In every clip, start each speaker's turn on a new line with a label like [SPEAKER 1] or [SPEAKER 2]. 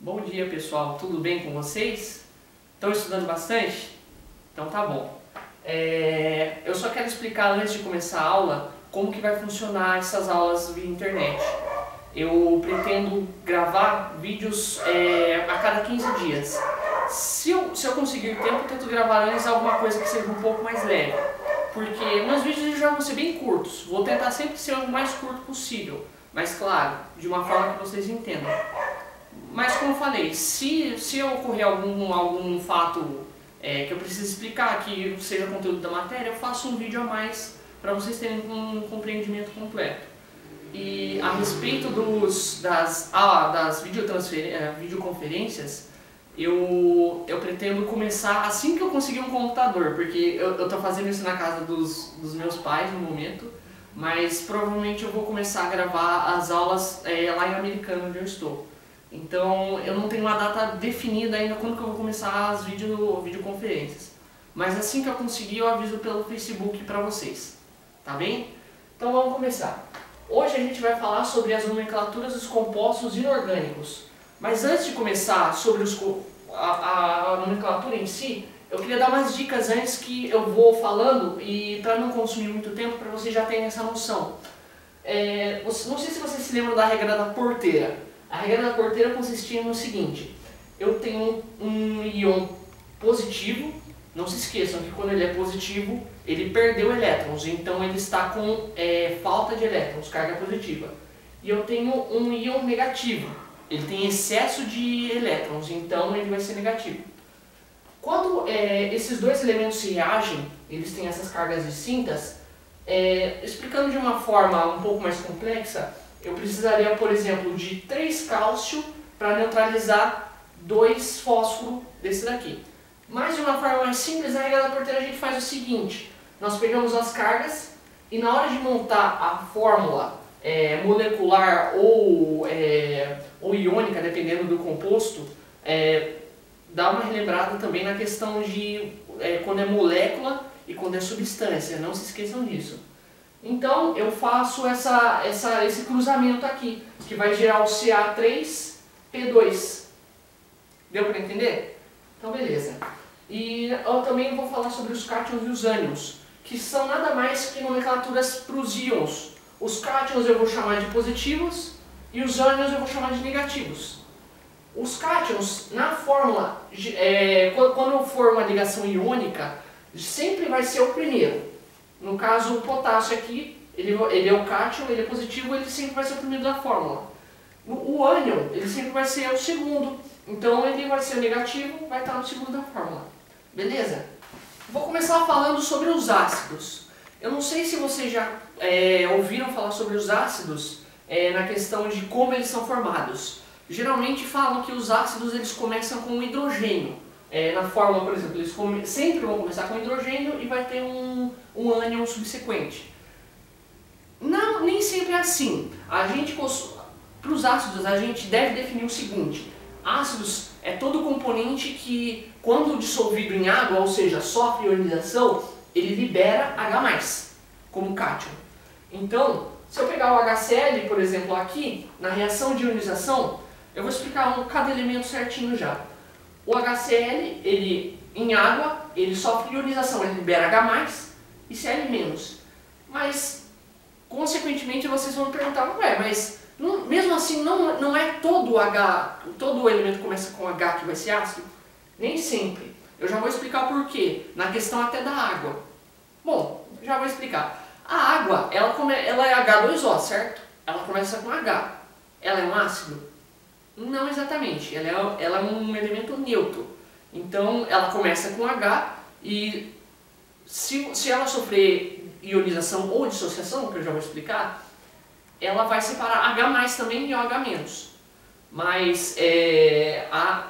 [SPEAKER 1] Bom dia pessoal, tudo bem com vocês? Estão estudando bastante? Então tá bom. Eu só quero explicar antes de começar a aula como que vai funcionar essas aulas via internet. Eu pretendo gravar vídeos a cada 15 dias. Se eu conseguir tempo, eu tento gravar antes alguma coisa que seja um pouco mais leve. Porque meus vídeos já vão ser bem curtos. Vou tentar sempre ser o mais curto possível. Mas claro, de uma forma que vocês entendam. Mas como eu falei, se ocorrer algum fato que eu preciso explicar, que seja conteúdo da matéria, eu faço um vídeo a mais para vocês terem um compreendimento completo. E a respeito das videoconferências, eu pretendo começar assim que eu conseguir um computador, porque eu estou fazendo isso na casa dos meus pais no momento, mas provavelmente eu vou começar a gravar as aulas lá em Americana, onde eu estou. Então eu não tenho uma data definida ainda quando que eu vou começar as videoconferências. Mas assim que eu conseguir eu aviso pelo Facebook para vocês. Tá bem? Então vamos começar. Hoje a gente vai falar sobre as nomenclaturas dos compostos inorgânicos. Mas antes de começar sobre a nomenclatura em si, eu queria dar umas dicas antes que eu vou falando e para não consumir muito tempo, para vocês já terem essa noção. Não sei se vocês se lembram da regra da porteira. A regra da porteira consistia no seguinte: eu tenho um íon positivo, não se esqueçam que quando ele é positivo, ele perdeu elétrons, então ele está com falta de elétrons, carga positiva. E eu tenho um íon negativo, ele tem excesso de elétrons, então ele vai ser negativo. Quando esses dois elementos se reagem, eles têm essas cargas distintas, explicando de uma forma um pouco mais complexa, eu precisaria, por exemplo, de 3 cálcio para neutralizar 2 fósforo desse daqui. Mas de uma forma mais simples, na regra da porteira a gente faz o seguinte: nós pegamos as cargas e na hora de montar a fórmula molecular ou iônica, dependendo do composto, dá uma relembrada também na questão de quando é molécula e quando é substância, não se esqueçam disso. Então eu faço esse cruzamento aqui, que vai gerar o Ca3P2. Deu para entender? Então beleza. E eu também vou falar sobre os cátions e os ânions, que são nada mais que nomenclaturas para os íons. Os cátions eu vou chamar de positivos e os ânions eu vou chamar de negativos. Os cátions, na fórmula, quando for uma ligação iônica, sempre vai ser o primeiro. No caso, o potássio aqui, ele é o cátion, ele é positivo, ele sempre vai ser o primeiro da fórmula. O ânion, ele sempre vai ser o segundo, então ele vai ser o negativo, vai estar no segundo da fórmula. Beleza? Vou começar falando sobre os ácidos. Eu não sei se vocês já ouviram falar sobre os ácidos na questão de como eles são formados. Geralmente falam que os ácidos eles começam com hidrogênio. Na fórmula, por exemplo, eles sempre vão começar com hidrogênio e vai ter um ânion subsequente. Não, nem sempre é assim. Para os ácidos, a gente deve definir o seguinte: ácidos é todo componente que, quando dissolvido em água, ou seja, sofre ionização, ele libera H+, como cátion. Então, se eu pegar o HCl, por exemplo, aqui, na reação de ionização, eu vou explicar cada elemento certinho já. O HCl, em água, ele sofre ionização, ele libera H+, e Cl-. Mas, consequentemente, vocês vão me perguntar: ué, mas mesmo assim não é todo o elemento que começa com H que vai ser ácido? Nem sempre. Eu já vou explicar por quê, na questão até da água. Bom, já vou explicar. A água, ela é H2O, certo? Ela começa com H. Ela é um ácido? Não exatamente, ela é um elemento neutro. Então ela começa com H e se ela sofrer ionização ou dissociação, que eu já vou explicar, ela vai separar H+ também e OH-. Mas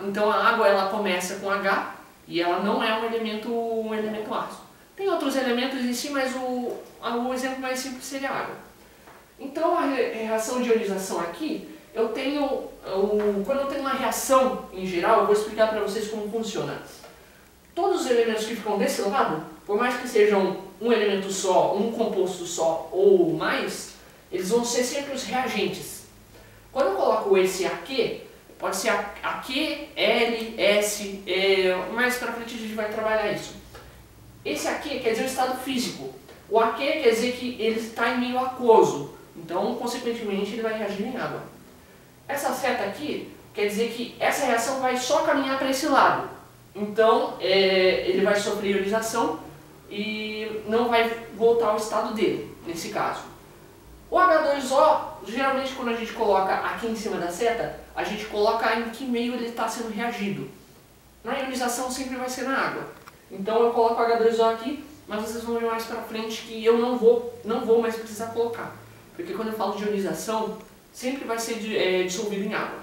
[SPEAKER 1] então a água ela começa com H e ela não é um elemento ácido. Tem outros elementos em si, mas o exemplo mais simples seria a água. Então a reação de ionização aqui, quando eu tenho uma reação em geral, eu vou explicar para vocês como funciona. Todos os elementos que ficam desse lado, por mais que sejam um elemento só, um composto só ou mais, eles vão ser sempre os reagentes. Quando eu coloco esse aqui, pode ser AQ, L, S, mais pra frente a gente vai trabalhar isso. Esse aqui quer dizer o estado físico. O AQ quer dizer que ele está em meio aquoso, então consequentemente ele vai reagir em água. Essa seta aqui quer dizer que essa reação vai só caminhar para esse lado, então ele vai sofrer ionização e não vai voltar ao estado dele, nesse caso. O H2O, geralmente quando a gente coloca aqui em cima da seta, a gente coloca em que meio ele está sendo reagido. Na ionização sempre vai ser na água. Então eu coloco o H2O aqui, mas vocês vão ver mais pra frente que eu não vou mais precisar colocar. Porque quando eu falo de ionização, sempre vai ser dissolvido em água.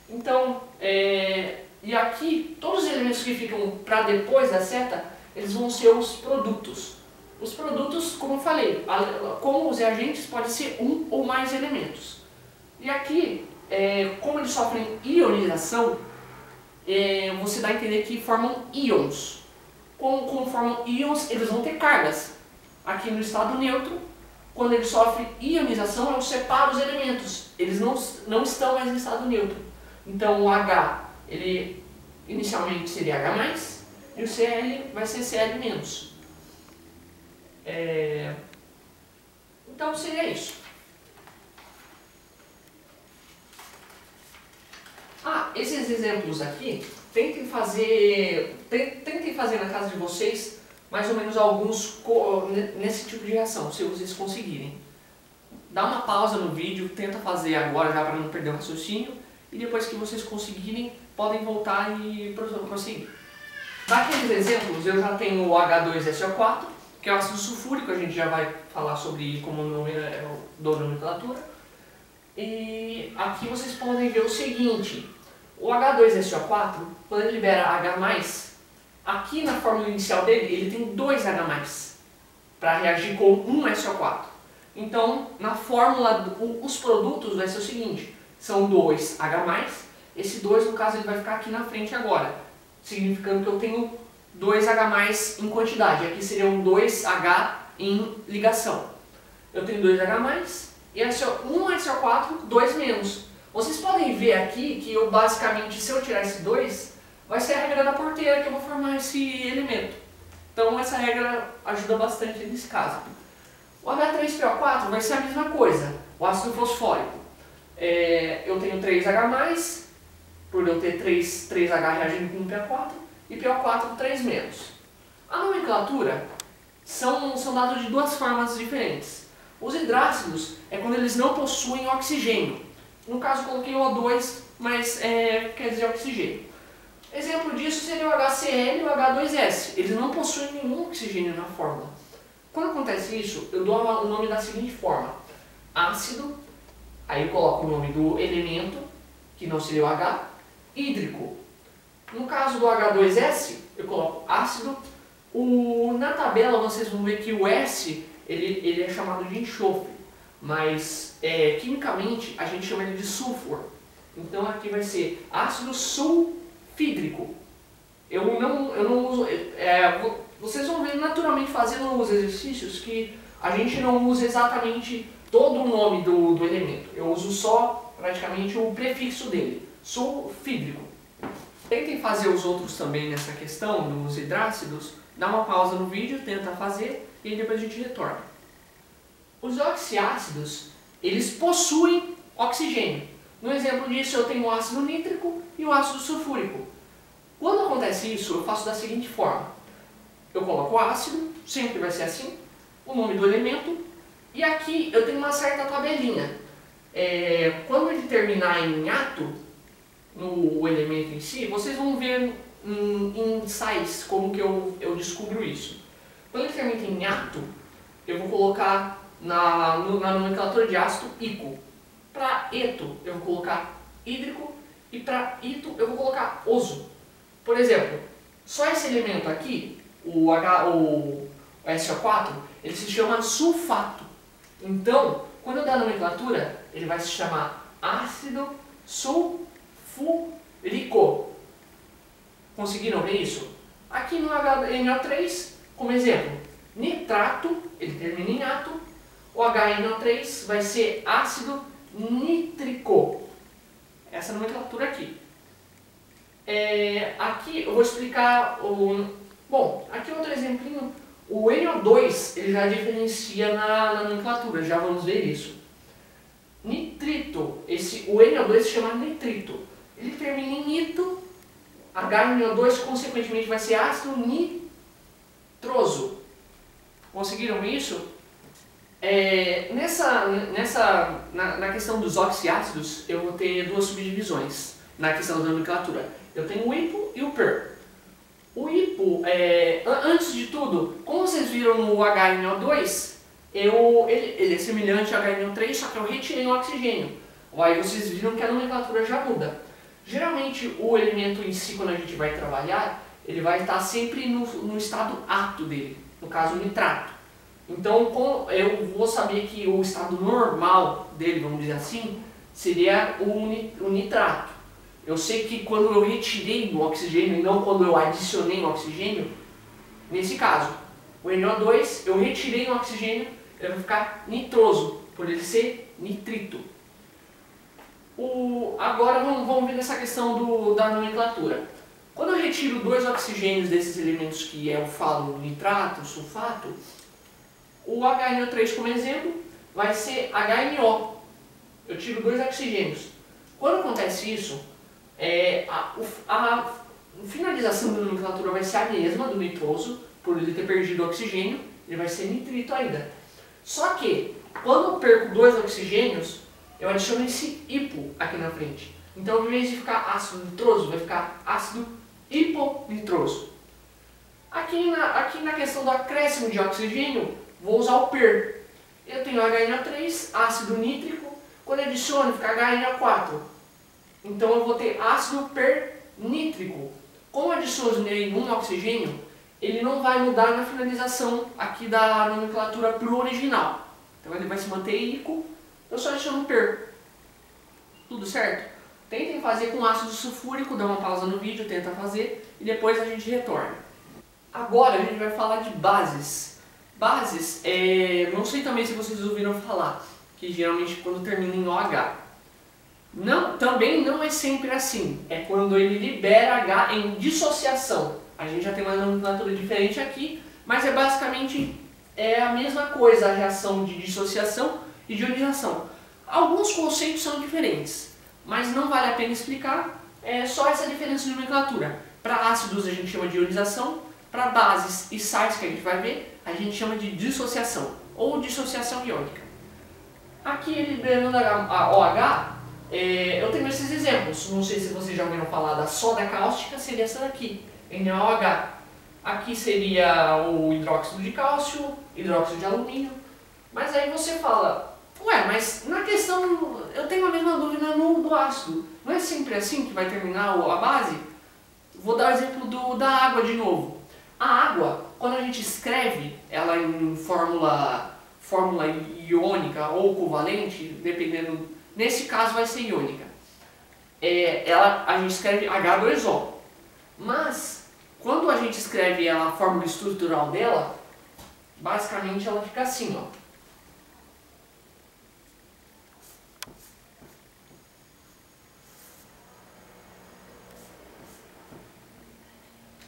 [SPEAKER 1] Então, e aqui, todos os elementos que ficam para depois da seta, eles vão ser os produtos. Os produtos, como eu falei, como os reagentes, pode ser um ou mais elementos. E aqui, como eles sofrem ionização, você dá a entender que formam íons. Como formam íons, eles vão ter cargas. Aqui no estado neutro, quando ele sofre ionização, eu separo os elementos. Eles não estão mais em estado neutro. Então o H, ele inicialmente seria H+, e o Cl vai ser Cl-. Então seria isso. Esses exemplos aqui, tentem fazer na casa de vocês mais ou menos alguns nesse tipo de reação, se vocês conseguirem. Dá uma pausa no vídeo, tenta fazer agora já para não perder o raciocínio, e depois que vocês conseguirem, podem voltar e prosseguir. Daqueles exemplos, eu já tenho o H2SO4, que é o ácido sulfúrico, a gente já vai falar sobre como dou nomenclatura. E aqui vocês podem ver o seguinte, o H2SO4, quando ele libera H+, aqui na fórmula inicial dele, ele tem 2 H+, para reagir com um SO4. Então, na fórmula, os produtos vai ser o seguinte, são 2 H+, esse 2 no caso ele vai ficar aqui na frente agora, significando que eu tenho 2 H+ em quantidade, aqui seriam 2H em ligação. Eu tenho 2H+, e um SO4, 2 menos. Vocês podem ver aqui que eu basicamente, se eu tirar esse 2, vai ser a regra da porteira que eu vou formar esse elemento. Então essa regra ajuda bastante nesse caso. O H3PO4 vai ser a mesma coisa, o ácido fosfórico. Eu tenho 3H+, por eu ter 3H reagindo com PO4, e PO4 3 menos. A nomenclatura são dados de duas formas diferentes. Os hidrácidos é quando eles não possuem oxigênio. No caso, coloquei o O2, mas quer dizer oxigênio. Exemplo disso seria o HCl e o H2S. Eles não possuem nenhum oxigênio na fórmula. Quando acontece isso, eu dou o nome da seguinte forma. Ácido, aí eu coloco o nome do elemento, que não seria o H, hídrico. No caso do H2S, eu coloco ácido. Na tabela vocês vão ver que o S ele é chamado de enxofre, mas quimicamente a gente chama ele de sulfur. Então aqui vai ser ácido sulfídrico. Eu não uso. Vocês vão ver naturalmente fazendo os exercícios que a gente não usa exatamente todo o nome do elemento. Eu uso só praticamente o prefixo dele, sulfídrico. Tentem fazer os outros também nessa questão dos hidrácidos. Dá uma pausa no vídeo, tenta fazer e depois a gente retorna. Os oxiácidos, eles possuem oxigênio. No exemplo disso eu tenho o ácido nítrico e o ácido sulfúrico. Quando acontece isso, eu faço da seguinte forma. Eu coloco o ácido, sempre vai ser assim, o nome do elemento, e aqui eu tenho uma certa tabelinha. Quando ele terminar em ato, no elemento em si, vocês vão ver em sais como que eu descubro isso. Quando ele termina em ato, eu vou colocar na nomenclatura de ácido ico. Para eto, eu vou colocar hídrico, e para ito, eu vou colocar oso. Por exemplo, só esse elemento aqui, o SO4, ele se chama sulfato. Então, quando eu der a nomenclatura, ele vai se chamar ácido sulfúrico. Conseguiram ver isso? Aqui no HNO3, como exemplo, nitrato, ele termina em ato, o HNO3 vai ser ácido nítrico. essa nomenclatura aqui. Aqui eu vou explicar bom, aqui outro exemplinho. O NO2 ele já diferencia na nomenclatura, já vamos ver isso. Nitrito, o NO2 se chama nitrito. Ele termina em nito, HNO2 consequentemente vai ser ácido nitroso. Conseguiram isso? Na questão dos oxiácidos, eu vou ter duas subdivisões na questão da nomenclatura. Eu tenho o hipo e o per. O hipo, antes de tudo, como vocês viram no HNO2, ele é semelhante ao HNO3, só que eu retirei o oxigênio. Aí vocês viram que a nomenclatura já muda. Geralmente o elemento em si, quando a gente vai trabalhar, ele vai estar sempre no estado ato dele, no caso o nitrato. Então eu vou saber que o estado normal dele, vamos dizer assim, seria o nitrato. Eu sei que quando eu retirei o oxigênio e não quando eu adicionei o oxigênio, nesse caso, o NO2, eu retirei o oxigênio, ele vai ficar nitroso, por ele ser nitrito. Agora vamos ver nessa questão da nomenclatura. Quando eu retiro dois oxigênios desses elementos que eu falo, nitrato, sulfato, o HNO3 como exemplo vai ser HNO. Eu tiro dois oxigênios. Quando acontece isso, a finalização da nomenclatura vai ser a mesma do nitroso, por ele ter perdido o oxigênio, ele vai ser nitrito ainda. Só que, quando eu perco dois oxigênios, eu adiciono esse hipo aqui na frente. Então, ao invés de ficar ácido nitroso, vai ficar ácido hiponitroso. Aqui na questão do acréscimo de oxigênio, vou usar o per. Eu tenho HNO3, ácido nítrico, quando eu adiciono fica HNO4. Então eu vou ter ácido pernítrico. Como eu adicionei um oxigênio, ele não vai mudar na finalização aqui da nomenclatura para o original. Então ele vai se manter ico, eu só adiciono per. Tudo certo? Tentem fazer com ácido sulfúrico, dá uma pausa no vídeo, tenta fazer e depois a gente retorna. Agora a gente vai falar de bases. Bases, não sei também se vocês ouviram falar, que geralmente quando termina em OH. Também não é sempre assim, é quando ele libera H em dissociação. A gente já tem uma nomenclatura diferente aqui, mas basicamente a mesma coisa, a reação de dissociação e de ionização. Alguns conceitos são diferentes, mas não vale a pena explicar, é só essa diferença de nomenclatura. Para ácidos a gente chama de ionização, para bases e sais que a gente vai ver, a gente chama de dissociação ou dissociação iônica. Aqui liberando a OH, eu tenho esses exemplos. Não sei se vocês já ouviram falar da soda cáustica, seria essa daqui, NaOH. Aqui seria o hidróxido de cálcio, hidróxido de alumínio. Mas aí você fala, ué, mas na questão, eu tenho a mesma dúvida do ácido. Não é sempre assim que vai terminar a base? Vou dar o exemplo da água de novo. A água, quando a gente escreve ela em fórmula iônica ou covalente, dependendo, nesse caso vai ser iônica. A gente escreve H2O. Mas, quando a gente escreve a fórmula estrutural dela, basicamente ela fica assim, ó.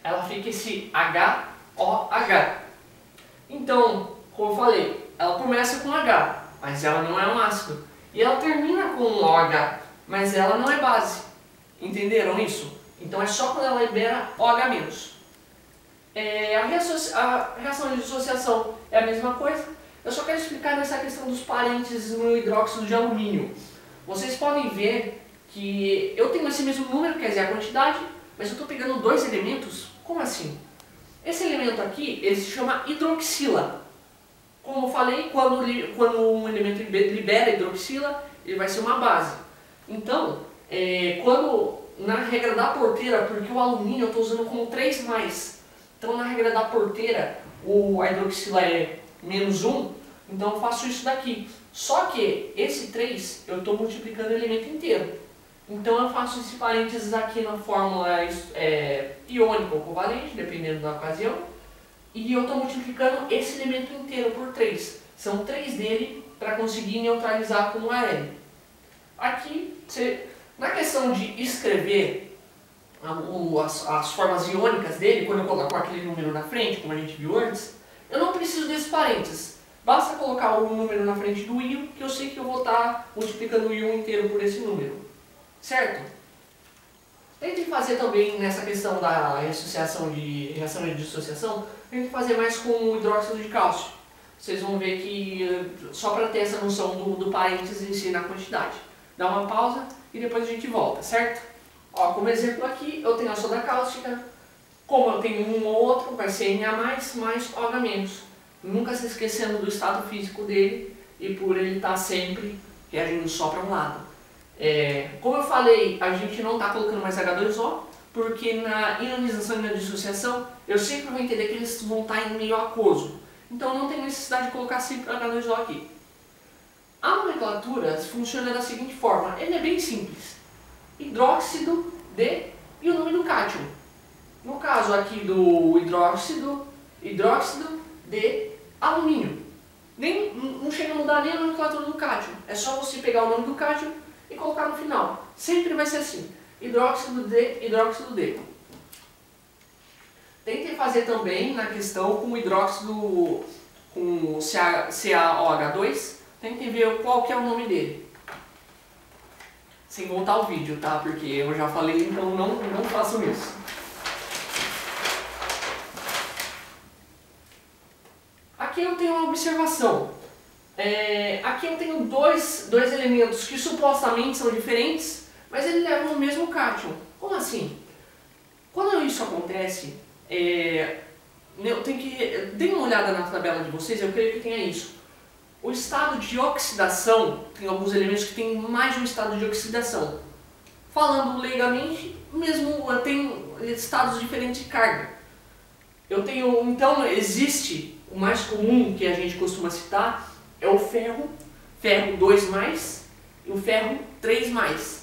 [SPEAKER 1] Ela fica esse HOH. Então, como eu falei, ela começa com H, mas ela não é um ácido. E ela termina com OH, mas ela não é base. Entenderam isso? Então é só quando ela libera OH-. A reação de dissociação é a mesma coisa. Eu só quero explicar nessa questão dos parênteses no hidróxido de alumínio. Vocês podem ver que eu tenho esse mesmo número, quer dizer, a quantidade, mas eu estou pegando dois elementos. Como assim? Esse elemento aqui, ele se chama hidroxila. Como eu falei, quando um elemento libera hidroxila, ele vai ser uma base. Então, na regra da porteira, porque o alumínio eu estou usando como 3+, então na regra da porteira, a hidroxila é -1, então eu faço isso daqui. Só que esse 3 eu estou multiplicando o elemento inteiro. Então eu faço esse parênteses aqui na fórmula iônica ou covalente, dependendo da ocasião. E eu estou multiplicando esse elemento inteiro por 3. São 3 dele para conseguir neutralizar com o Al. Aqui, Na questão de escrever as formas iônicas dele, quando eu coloco aquele número na frente, como a gente viu antes, eu não preciso desses parênteses. Basta colocar o número na frente do íon, que eu sei que eu vou estar multiplicando o íon inteiro por esse número. Certo? Tente fazer também nessa questão da reação de dissociação, tente fazer mais com o hidróxido de cálcio. Vocês vão ver que, só para ter essa noção do parênteses em si na quantidade. Dá uma pausa e depois a gente volta, certo? Ó, como exemplo aqui, eu tenho a soda cáustica. Como eu tenho um ou outro, vai ser Na+, mais OH-. Nunca se esquecendo do estado físico dele e por ele estar sempre reagindo só para um lado. Como eu falei, a gente não está colocando mais H2O, porque na ionização e na dissociação, eu sempre vou entender que eles vão estar em meio aquoso. Então não tem necessidade de colocar sempre H2O aqui. A nomenclatura funciona da seguinte forma, ele é bem simples. Hidróxido de e o nome do cátion. No caso aqui do hidróxido de alumínio. Não chega a mudar nem a nomenclatura do cátion. É só você pegar o nome do cátion e colocar no final. Sempre vai ser assim. Hidróxido de. Tentem fazer também na questão com hidróxido com CaOH2. Tentem ver qual que é o nome dele. Sem voltar o vídeo, tá? Porque eu já falei, então não façam isso. Aqui eu tenho uma observação. Aqui eu tenho dois elementos que supostamente são diferentes, mas eles levam o mesmo cátion. Como assim? Quando isso acontece, eu tenho que... Deem uma olhada na tabela de vocês, eu creio que tenha isso. O estado de oxidação, tem alguns elementos que têm mais de um estado de oxidação. Falando leigamente, mesmo tem estados diferentes de carga. Então existe, o mais comum que a gente costuma citar, é o ferro 2+, e o ferro 3+.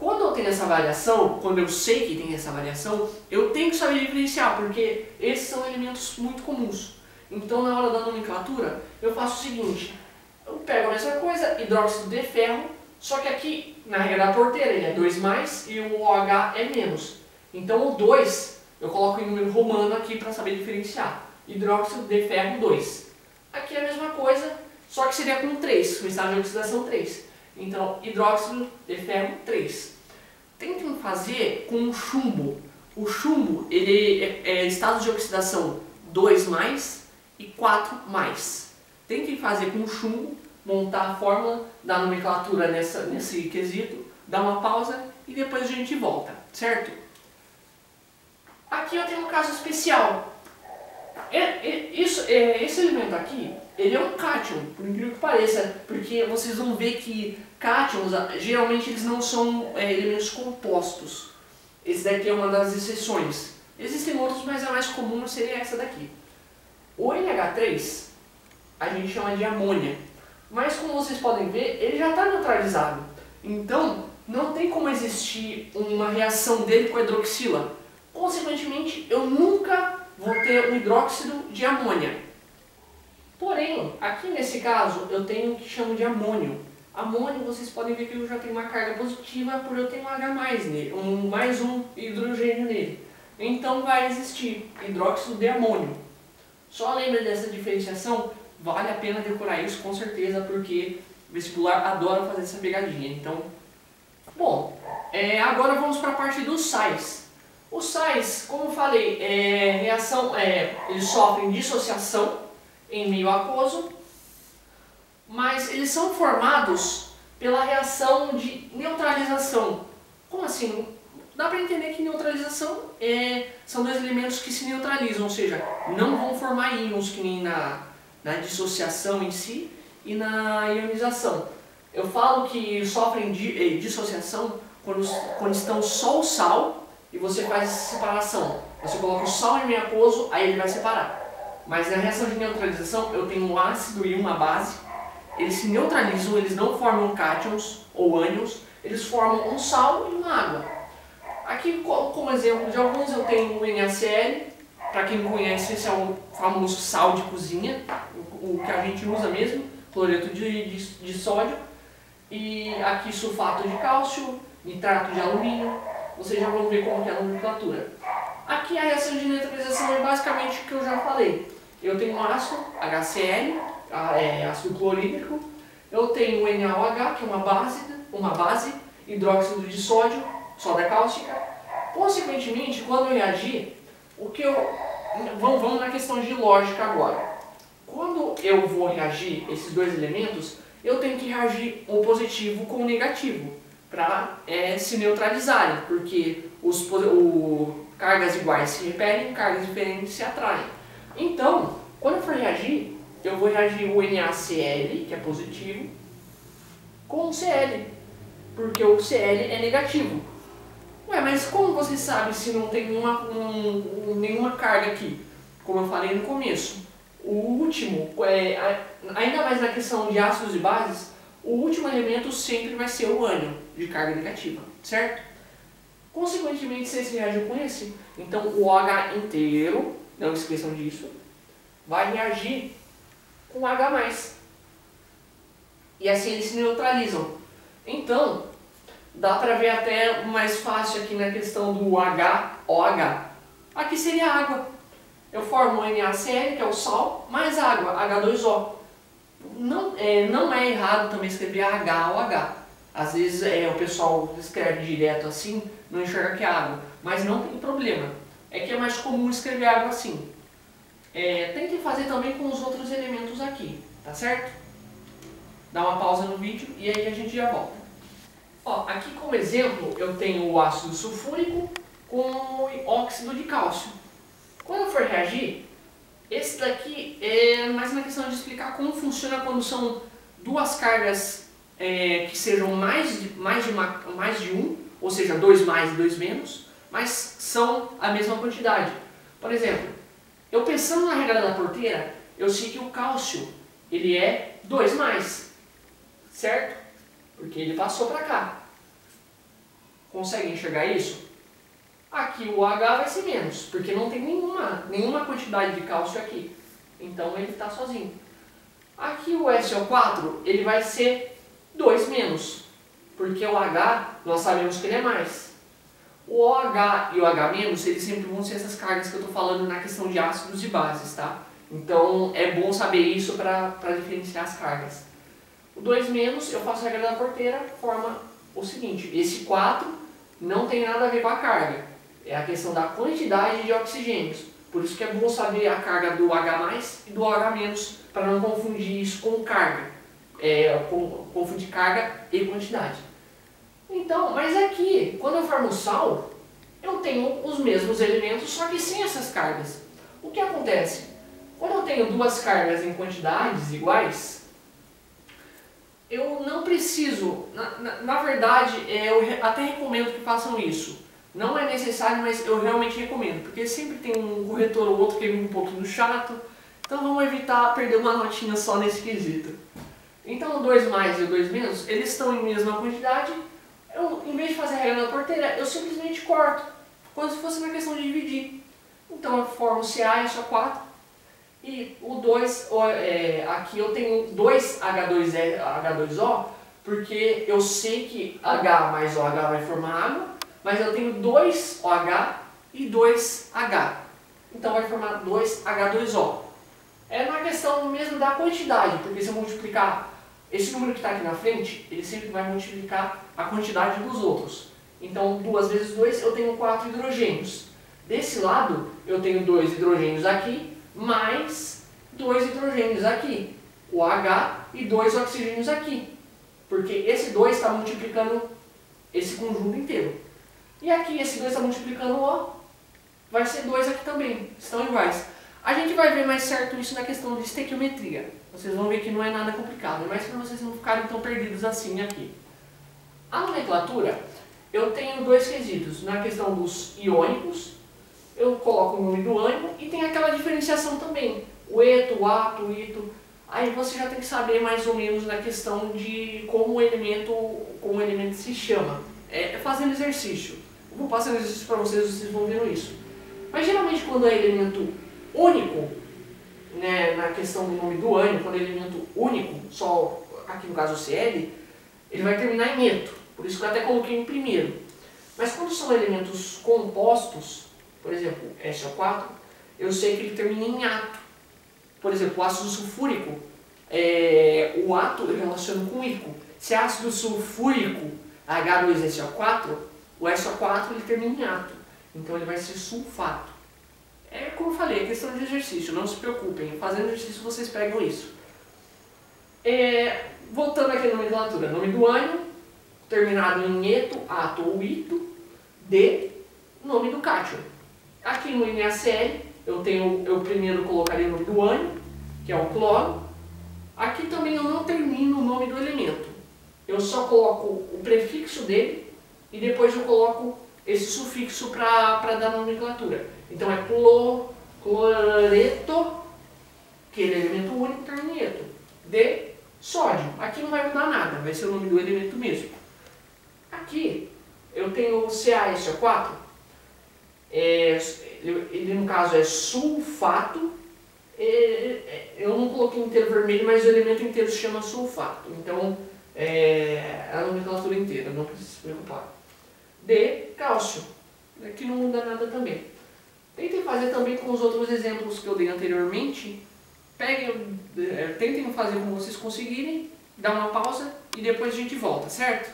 [SPEAKER 1] Quando eu tenho essa variação, quando eu sei que tem essa variação, eu tenho que saber diferenciar, porque esses são elementos muito comuns. Então na hora da nomenclatura, eu faço o seguinte, eu pego a mesma coisa, hidróxido de ferro, só que aqui, na regra da porteira, ele é 2+, e o OH é menos. Então o 2, eu coloco em número romano aqui para saber diferenciar. Hidróxido de ferro 2. Aqui é a mesma coisa, só que seria com 3, com estado de oxidação 3. Então, hidróxido de ferro 3. Tentem fazer com o chumbo. O chumbo, ele é estado de oxidação 2+, e 4+. Tentem fazer com o chumbo, montar a fórmula da nomenclatura nesse quesito, dar uma pausa e depois a gente volta, certo? Aqui eu tenho um caso especial. Esse elemento aqui, ele é um cátion, por incrível que pareça, porque vocês vão ver que cátions, geralmente eles não são elementos compostos. Esse daqui é uma das exceções. Existem outros, mas a mais comum seria essa daqui. O NH3 a gente chama de amônia, mas como vocês podem ver, ele já está neutralizado. Então, não tem como existir uma reação dele com a hidroxila. Consequentemente, eu nunca vou ter um hidróxido de amônia. Porém, aqui nesse caso, eu tenho o que chamo de amônio. Amônio, vocês podem ver que eu já tenho uma carga positiva por eu ter um H+ nele, mais um hidrogênio nele. Então vai existir hidróxido de amônio. Só lembre dessa diferenciação, vale a pena decorar isso com certeza, porque o vestibular adora fazer essa pegadinha. Então, bom, agora vamos para a parte dos sais. Os sais, como eu falei, eles sofrem dissociação em meio aquoso, mas eles são formados pela reação de neutralização. Como assim? Dá para entender que neutralização são dois elementos que se neutralizam, ou seja, não vão formar íons que nem na dissociação em si e na ionização. Eu falo que sofrem dissociação quando estão só o sal e você faz essa separação. Você coloca o sal em meio aquoso, aí ele vai separar. Mas na reação de neutralização eu tenho um ácido e uma base, eles se neutralizam, eles não formam cátions ou ânions, eles formam um sal e uma água. Aqui como exemplo de alguns eu tenho o NaCl, para quem não conhece esse é o famoso sal de cozinha, o que a gente usa mesmo, cloreto de sódio, e aqui sulfato de cálcio nitrato de alumínio. Vocês já vão ver como que é a nomenclatura. Aqui a reação de neutralização é basicamente o que eu já falei. Eu tenho um ácido HCl, ácido clorídrico. Eu tenho o NaOH, que é uma base, hidróxido de sódio, soda cáustica. Consequentemente, quando eu reagir, vamos na questão de lógica agora. Quando eu vou reagir esses dois elementos, eu tenho que reagir o positivo com o negativo para se neutralizarem, porque cargas iguais se repelem, cargas diferentes se atraem. Então, quando eu for reagir, eu vou reagir o NaCl, que é positivo, com o Cl, porque o Cl é negativo. Ué, mas como você sabe se não tem nenhuma carga aqui? Como eu falei no começo, o último, ainda mais na questão de ácidos e bases, o último elemento sempre vai ser o ânion, de carga negativa, certo? Consequentemente, se esse reage com esse, então o OH inteiro, não esqueçam disso, vai reagir com o H+. E assim eles se neutralizam. Então, dá para ver até mais fácil aqui na questão do HOH. Aqui seria água. Eu formo o NaCl, que é o sal, mais água, H2O. Não é errado também escrever HOH. Às vezes o pessoal escreve direto assim, não enxerga que é água. Mas não tem problema. É que é mais comum escrever água assim. Tentem fazer também com os outros elementos aqui, tá certo? Dá uma pausa no vídeo e aí a gente já volta. Ó, aqui como exemplo eu tenho o ácido sulfúrico com o óxido de cálcio. Quando eu for reagir, esse daqui é mais na questão de explicar como funciona quando são duas cargas que sejam mais de um, ou seja, 2 mais e 2 menos, mas são a mesma quantidade. Por exemplo, eu pensando na regra da porteira, eu sei que o cálcio ele é 2 mais, certo? Porque ele passou para cá. Consegue enxergar isso? Aqui o H vai ser menos, porque não tem nenhuma quantidade de cálcio aqui. Então ele está sozinho. Aqui o SO4 ele vai ser 2 menos, porque o H nós sabemos que ele é mais. O OH e o H menos, eles sempre vão ser essas cargas que eu estou falando na questão de ácidos e bases, tá? Então é bom saber isso para diferenciar as cargas. O 2 menos, eu faço a regra da porteira, forma o seguinte: esse 4 não tem nada a ver com a carga. É a questão da quantidade de oxigênios. Por isso que é bom saber a carga do H+, e do OH-, para não confundir isso com carga. Confundir carga e quantidade. Então, mas aqui, quando eu formo sal, eu tenho os mesmos elementos, só que sem essas cargas. O que acontece? Quando eu tenho duas cargas em quantidades iguais, eu não preciso, na verdade, eu até recomendo que façam isso. Não é necessário, mas eu realmente recomendo, porque sempre tem um corretor ou outro que é um pouquinho chato, então vamos evitar perder uma notinha só nesse quesito. Então o 2 mais e o 2 menos, eles estão em mesma quantidade, em vez de fazer a regra da porteira, eu simplesmente corto, como se fosse uma questão de dividir. Então eu formo CA e SO4, e o 2, aqui eu tenho 2 H2O, porque eu sei que H mais OH vai formar água, mas eu tenho 2 OH e 2 H. Então vai formar 2 H2O. É uma questão mesmo da quantidade, porque se eu multiplicar esse número que está aqui na frente, ele sempre vai multiplicar a quantidade dos outros. Então 2 vezes 2 eu tenho 4 hidrogênios. Desse lado eu tenho 2 hidrogênios aqui, mais 2 hidrogênios aqui. O H e 2 oxigênios aqui. Porque esse 2 está multiplicando esse conjunto inteiro. E aqui esse 2 está multiplicando o, vai ser 2 aqui também, estão iguais. A gente vai ver mais certo isso na questão de estequiometria. Vocês vão ver que não é nada complicado, é mais para vocês não ficarem tão perdidos assim aqui. A nomenclatura, eu tenho dois quesitos. Na questão dos iônicos, eu coloco o nome do ânion e tem aquela diferenciação também. O eto, o ato, o ito. Aí você já tem que saber mais ou menos na questão de como o elemento se chama. Fazendo exercício. Eu vou passando exercício para vocês vão vendo isso. Mas geralmente quando é elemento único, né, na questão do nome do ânion, quando é elemento único, só aqui no caso o Cl, ele vai terminar em eto. Por isso que eu até coloquei em primeiro. Mas quando são elementos compostos, por exemplo, SO4, eu sei que ele termina em ato. Por exemplo, o ácido sulfúrico, o ato eu relaciono com íco. Se é ácido sulfúrico H2SO4, o SO4 ele termina em ato. Então ele vai ser sulfato. É como eu falei, é questão de exercício, não se preocupem. Fazendo exercício vocês pegam isso. Voltando aqui na nomenclatura, nome do ânion, terminado em eto, ato ou ito, de nome do cátion. Aqui no NaCl, eu primeiro colocaria o nome do ânion, que é o cloro. Aqui também eu não termino o nome do elemento. Eu só coloco o prefixo dele e depois eu coloco esse sufixo para dar nomenclatura. Então é cloreto, que ele é elemento único, termina em eto, de sódio. Aqui não vai mudar nada, vai ser o nome do elemento mesmo. Aqui eu tenho o CaSO4, ele no caso é sulfato. Eu não coloquei inteiro vermelho, mas o elemento inteiro se chama sulfato. Então é a nomenclatura inteira, não precisa se preocupar. De cálcio. Aqui não muda nada também. Tentem fazer também com os outros exemplos que eu dei anteriormente. Tentem fazer como vocês conseguirem, dá uma pausa e depois a gente volta, certo?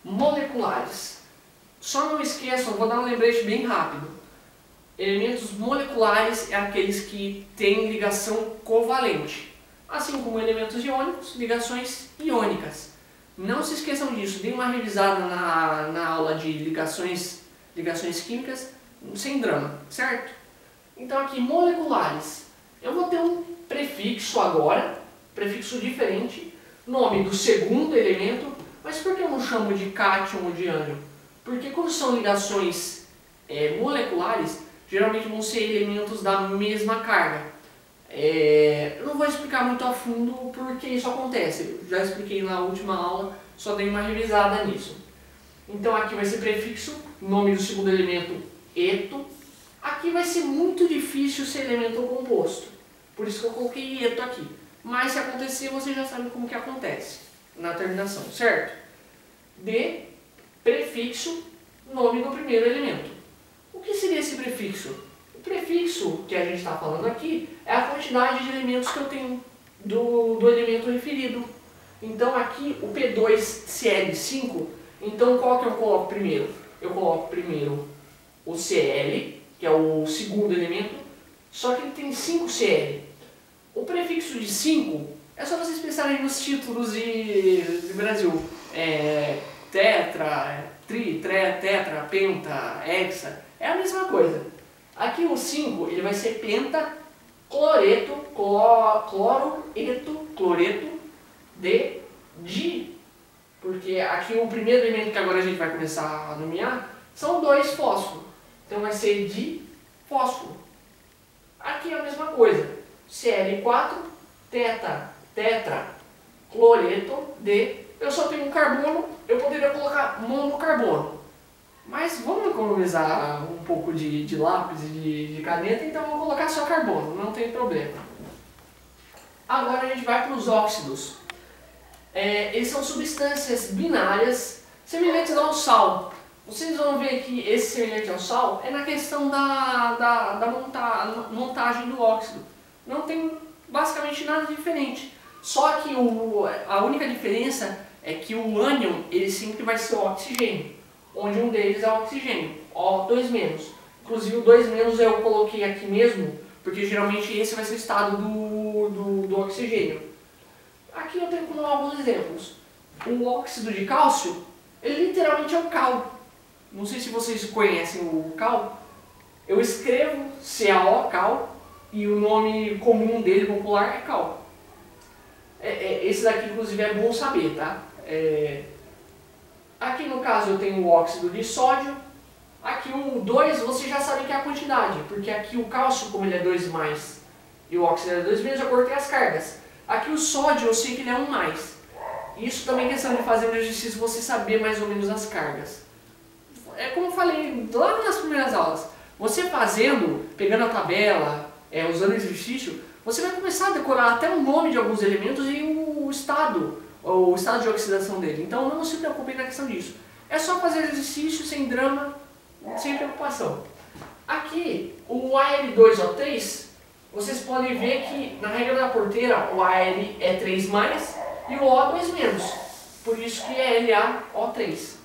[SPEAKER 1] Moleculares. Só não esqueçam, vou dar um lembrete bem rápido. Elementos moleculares é aqueles que têm ligação covalente. Assim como elementos iônicos, ligações iônicas. Não se esqueçam disso, deem uma revisada na aula de ligações químicas, sem drama, certo? Então aqui, moleculares. Eu vou ter um prefixo agora, prefixo diferente, nome do segundo elemento, mas por que eu não chamo de cátion ou de ânion? Porque quando são ligações moleculares, geralmente vão ser elementos da mesma carga. Eu não vou explicar muito a fundo porque isso acontece, eu já expliquei na última aula, só dei uma revisada nisso. Então aqui vai ser prefixo, nome do segundo elemento, eto. Aqui vai ser muito difícil ser elemento composto, por isso que eu coloquei eto aqui. Mas se acontecer, você já sabe como que acontece na terminação, certo? De prefixo, nome do primeiro elemento. O que seria esse prefixo? O prefixo que a gente está falando aqui é a quantidade de elementos que eu tenho do elemento referido. Então aqui o P2Cl5, então qual que eu coloco primeiro? Eu coloco primeiro o Cl, que é o segundo elemento, só que ele tem 5 Cl. O prefixo de 5 é só vocês pensarem nos títulos de Brasil. Tetra, tetra, penta, hexa, é a mesma coisa. Aqui o 5 ele vai ser penta, cloreto, cloreto, de di. Porque aqui o primeiro elemento que agora a gente vai começar a nomear são 2 fósforos. Então vai ser di fósforo. Aqui é a mesma coisa. Cl4, tetra, cloreto, de. Eu só tenho um carbono, eu poderia colocar monocarbono. Mas vamos economizar um pouco de lápis e de caneta, então eu vou colocar só carbono, não tem problema. Agora a gente vai para os óxidos. Eles são substâncias binárias semelhantes ao sal. Vocês vão ver que esse semelhante ao sal é na questão da montagem do óxido. Não tem basicamente nada diferente. Só que a única diferença é que o ânion ele sempre vai ser o oxigênio, onde um deles é o oxigênio, O2-. Inclusive o 2- eu coloquei aqui mesmo, porque geralmente esse vai ser o estado do oxigênio. Aqui eu tenho como alguns exemplos. O óxido de cálcio, ele literalmente é o cal. Não sei se vocês conhecem o cal. Eu escrevo CaO, cal, e o nome comum dele, popular, é cal. Esse daqui, inclusive, é bom saber, tá? Aqui no caso eu tenho o óxido de sódio. Aqui o 2 você já sabe que é a quantidade, porque aqui o cálcio, como ele é 2+, e o óxido é 2-, eu cortei as cargas. Aqui o sódio eu sei que ele é 1+. Isso também é questão de fazer um exercício, você saber mais ou menos as cargas. É como eu falei lá nas primeiras aulas. Você fazendo, pegando a tabela, usando exercício, você vai começar a decorar até o nome de alguns elementos e o estado, o estado de oxidação dele. Então não se preocupem na questão disso. É só fazer exercício sem drama, sem preocupação. Aqui, o Al2O3, vocês podem ver que na regra da porteira o Al é 3+, e o O 2-. Por isso que é LaO3.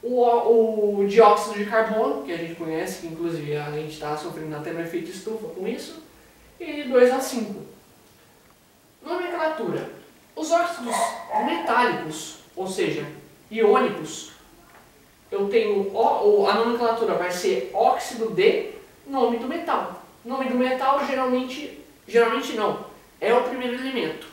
[SPEAKER 1] O dióxido de carbono, que a gente conhece, que inclusive a gente está sofrendo até no efeito estufa com isso, e 2O5. Nomenclatura. Os óxidos metálicos, ou seja, iônicos, eu tenho a nomenclatura vai ser óxido de nome do metal. Nome do metal geralmente não, é o primeiro elemento.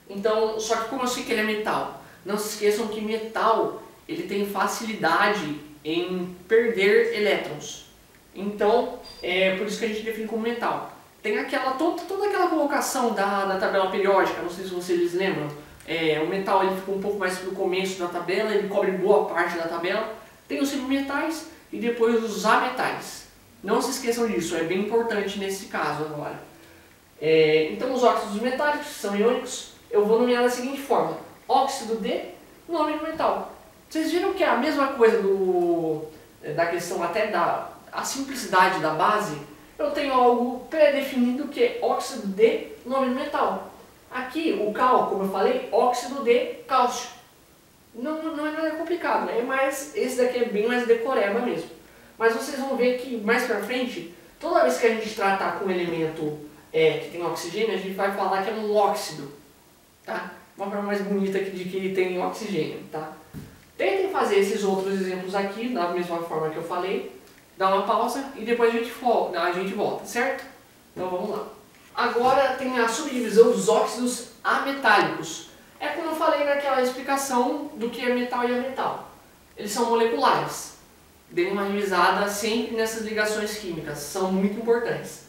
[SPEAKER 1] Então, só que como eu sei que ele é metal, não se esqueçam que metal ele tem facilidade em perder elétrons. Então, é por isso que a gente define como metal. Tem toda aquela colocação da tabela periódica, não sei se vocês lembram. O metal ele fica um pouco mais no começo da tabela, ele cobre boa parte da tabela. Tem os semimetais e depois os ametais. Não se esqueçam disso, é bem importante nesse caso agora. Então os óxidos metálicos, que são iônicos, eu vou nomear da seguinte forma. Óxido de nome do metal. Vocês viram que é a mesma coisa da questão até a simplicidade da base? Eu tenho algo pré-definido que é óxido de nome do metal. Aqui, o cal, como eu falei, óxido de cálcio. Não é nada complicado, mas esse daqui é bem mais decoreba mesmo. Mas vocês vão ver que mais pra frente, toda vez que a gente tratar com um elemento que tem oxigênio, a gente vai falar que é um óxido. Tá? Uma forma mais bonita de que tem oxigênio. Tá? Tentem fazer esses outros exemplos aqui, da mesma forma que eu falei. Dá uma pausa e depois a gente volta, certo? Então vamos lá. Agora tem a subdivisão dos óxidos ametálicos. É como eu falei naquela explicação do que é metal e ametal. Eles são moleculares. Dêem uma revisada sempre nessas ligações químicas, são muito importantes.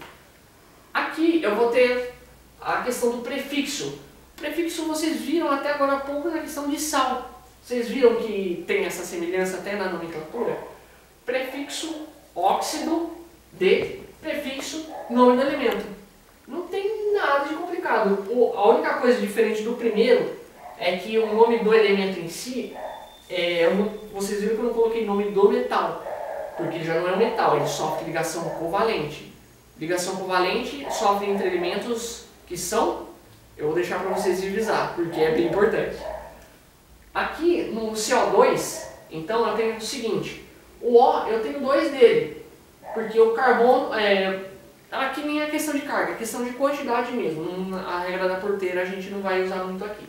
[SPEAKER 1] Aqui eu vou ter a questão do prefixo. O prefixo vocês viram até agora há pouco na questão de sal. Vocês viram que tem essa semelhança até na nomenclatura? Prefixo óxido de prefixo nome do elemento. Não tem nada de complicado. A única coisa diferente do primeiro é que o nome do elemento em si, vocês viram que eu não coloquei nome do metal, porque ele já não é um metal, ele sofre ligação covalente. Ligação covalente sofre entre elementos que são, eu vou deixar para vocês revisar, porque é bem importante. Aqui no CO2, então eu tenho o seguinte, o O eu tenho 2 dele, porque o carbono, aqui nem é questão de carga, é questão de quantidade mesmo, a regra da porteira a gente não vai usar muito aqui.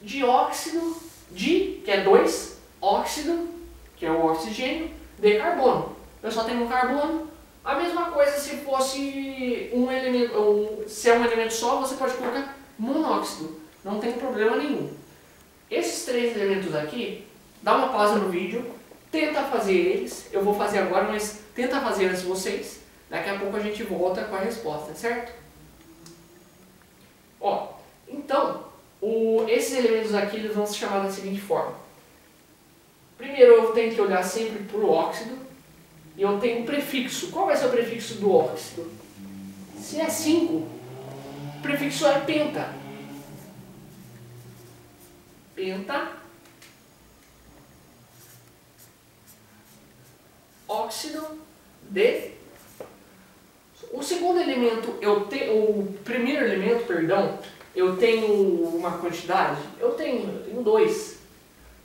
[SPEAKER 1] Dióxido de, que é 2, óxido, que é o oxigênio, de carbono. Eu só tenho um carbono. A mesma coisa se fosse um elemento, ou se é um elemento só, você pode colocar monóxido, não tem problema nenhum. Esses 3 elementos aqui, dá uma pausa no vídeo, tenta fazer eles, eu vou fazer agora, mas tenta fazer antes vocês, daqui a pouco a gente volta com a resposta, certo? Então, esses elementos aqui eles vão se chamar da seguinte forma. Primeiro eu tenho que olhar sempre para o óxido, e eu tenho um prefixo. Qual vai ser o prefixo do óxido? Se é 5, o prefixo é penta. Penta, óxido de. O segundo elemento, o primeiro elemento, perdão, eu tenho uma quantidade, eu tenho 2.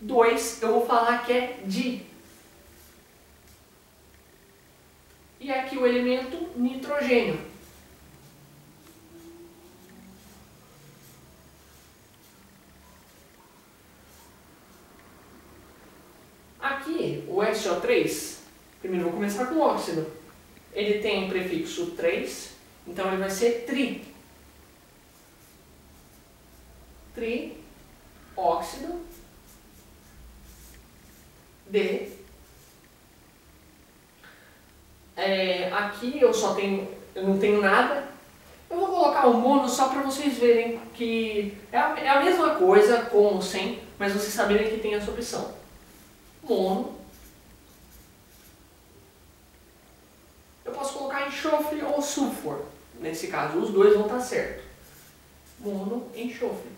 [SPEAKER 1] 2 eu vou falar que é di. E aqui o elemento nitrogênio. Aqui o SO3, primeiro vou começar com o óxido. Ele tem o prefixo 3, então ele vai ser tri. Tri, óxido, de. Aqui eu não tenho nada. Eu vou colocar o mono só para vocês verem que é a mesma coisa com ou sem, mas vocês saberem que tem essa opção. Mono. Eu posso colocar enxofre ou sulfur. Nesse caso, os dois vão estar certo. Mono, enxofre.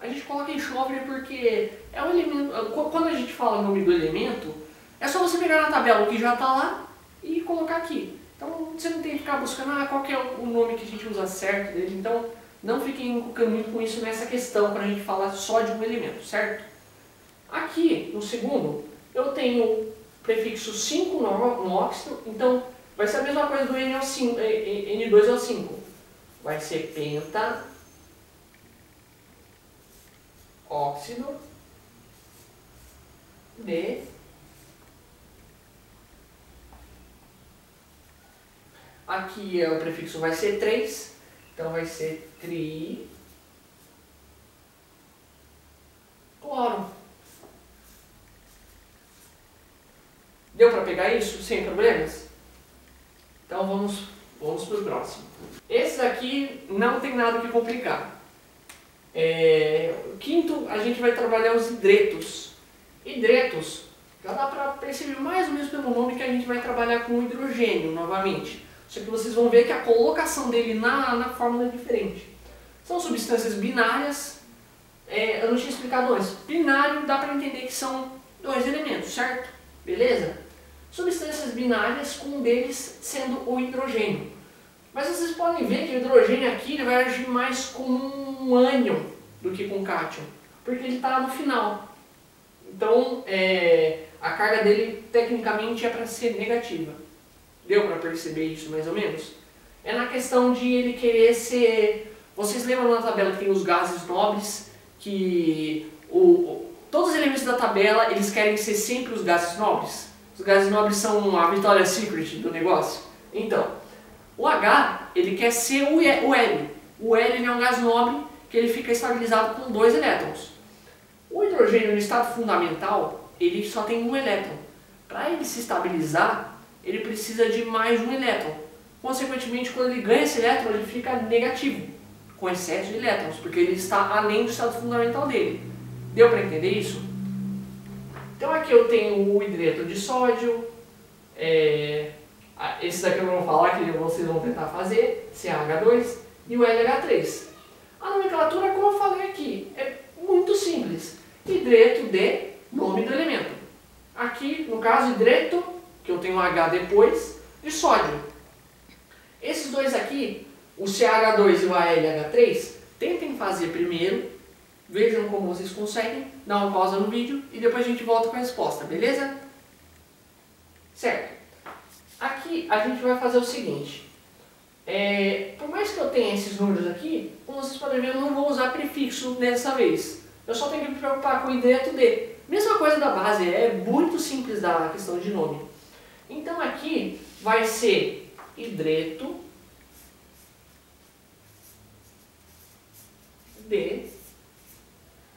[SPEAKER 1] A gente coloca enxofre porque é um elemento. Quando a gente fala o nome do elemento, é só você pegar na tabela o que já está lá e colocar aqui. Então você não tem que ficar buscando qual que é o nome que a gente usa certo dele. Então não fiquem encucando muito com isso nessa questão quando a gente fala só de um elemento, certo? Aqui no segundo eu tenho o prefixo 5 no óxido, então vai ser a mesma coisa do N2O5. Vai ser penta, óxido, de. Aqui o prefixo vai ser 3, então vai ser cloro. Deu para pegar isso sem problemas? Então vamos para o próximo. Esse daqui não tem nada que complicar. Quinto, a gente vai trabalhar os hidretos. Hidretos, já dá para perceber mais ou menos pelo nome que a gente vai trabalhar com hidrogênio novamente. Só que vocês vão ver que a colocação dele na fórmula é diferente. São substâncias binárias. Eu não tinha explicado antes. Binário dá para entender que são dois elementos, certo? Beleza? Substâncias binárias, com um deles sendo o hidrogênio. Mas vocês podem ver que o hidrogênio aqui ele vai agir mais como um ânion do que com cátion, porque ele está no final. Então a carga dele tecnicamente é para ser negativa. Deu para perceber isso mais ou menos? É na questão de ele querer ser... Vocês lembram na tabela que tem os gases nobres, que todos os elementos da tabela eles querem ser sempre os gases nobres? Os gases nobres são a Victoria's Secret do negócio. Então, o H ele quer ser o L. O L ele é um gás nobre que ele fica estabilizado com 2 elétrons. O hidrogênio no estado fundamental ele só tem um elétron. Para ele se estabilizar, ele precisa de mais um elétron. Consequentemente, quando ele ganha esse elétron, ele fica negativo, com excesso de elétrons, porque ele está além do estado fundamental dele. Deu para entender isso? Então aqui eu tenho o hidreto de sódio, esse daqui eu não vou falar, que vocês vão tentar fazer, CH2, e o LH3. A nomenclatura, como eu falei aqui, é muito simples. Hidreto de nome do elemento. Aqui, no caso, hidreto, que eu tenho H depois, de sódio. Esses dois aqui, o CH2 e o ALH3, tentem fazer primeiro, vejam como vocês conseguem, dá uma pausa no vídeo e depois a gente volta com a resposta, beleza? Certo. Aqui a gente vai fazer o seguinte, por mais que eu tenha esses números aqui, como vocês podem ver, eu não vou usar prefixo dessa vez. Eu só tenho que me preocupar com o hidreto de. Mesma coisa da base, é muito simples da questão de nome. Então aqui vai ser hidreto de.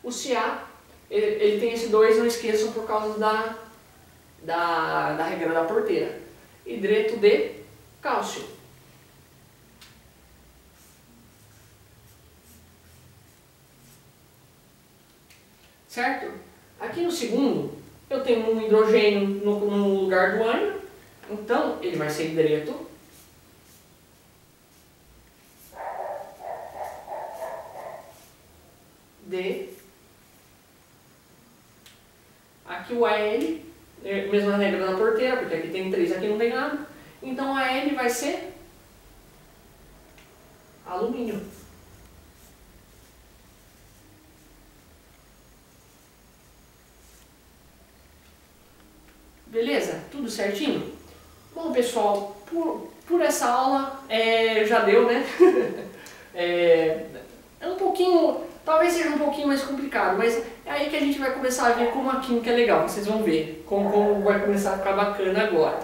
[SPEAKER 1] O Ca, ele tem esse 2, não esqueçam por causa da regra da porteira. Hidreto de cálcio. Certo? Aqui no segundo, eu tenho um hidrogênio no lugar do ânion, então ele vai ser hidreto de. Aqui o Al, mesma regra da porteira, porque aqui tem 3, aqui não tem nada. Então a Al vai ser alumínio. Beleza? Tudo certinho? Bom, pessoal, por essa aula já deu, né? É um pouquinho, talvez seja um pouquinho mais complicado, mas é aí que a gente vai começar a ver como a química é legal. Vocês vão ver como vai começar a ficar bacana agora.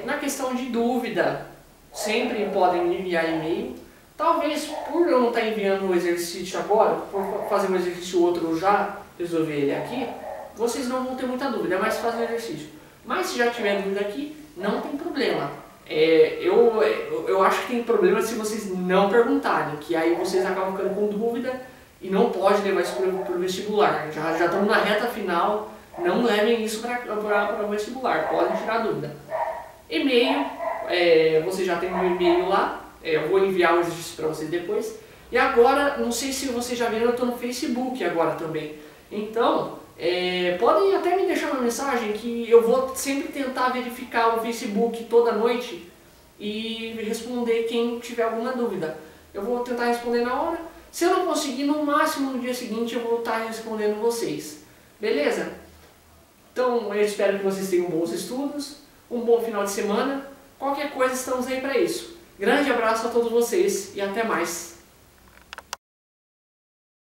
[SPEAKER 1] Na questão de dúvida, sempre podem me enviar e-mail. Talvez por eu não estar enviando o exercício agora, por fazer um exercício ou outro eu já resolver ele aqui, vocês não vão ter muita dúvida, é mais fácil o exercício. Mas se já tiver dúvida aqui, não tem problema. Eu acho que tem problema se vocês não perguntarem, que aí vocês acabam ficando com dúvida e não pode levar isso para o vestibular. Já estamos na reta final, não levem isso para o vestibular, podem tirar dúvida. E-mail, você já tem meu e-mail lá, eu vou enviar o exercício para vocês depois. E agora, não sei se vocês já viram, eu estou no Facebook agora também. Então, podem até me deixar uma mensagem que eu vou sempre tentar verificar o Facebook toda noite e responder quem tiver alguma dúvida. Eu vou tentar responder na hora. Se eu não conseguir, no máximo no dia seguinte eu vou estar respondendo vocês. Beleza? Então eu espero que vocês tenham bons estudos, um bom final de semana. Qualquer coisa estamos aí para isso. Grande abraço a todos vocês e até mais.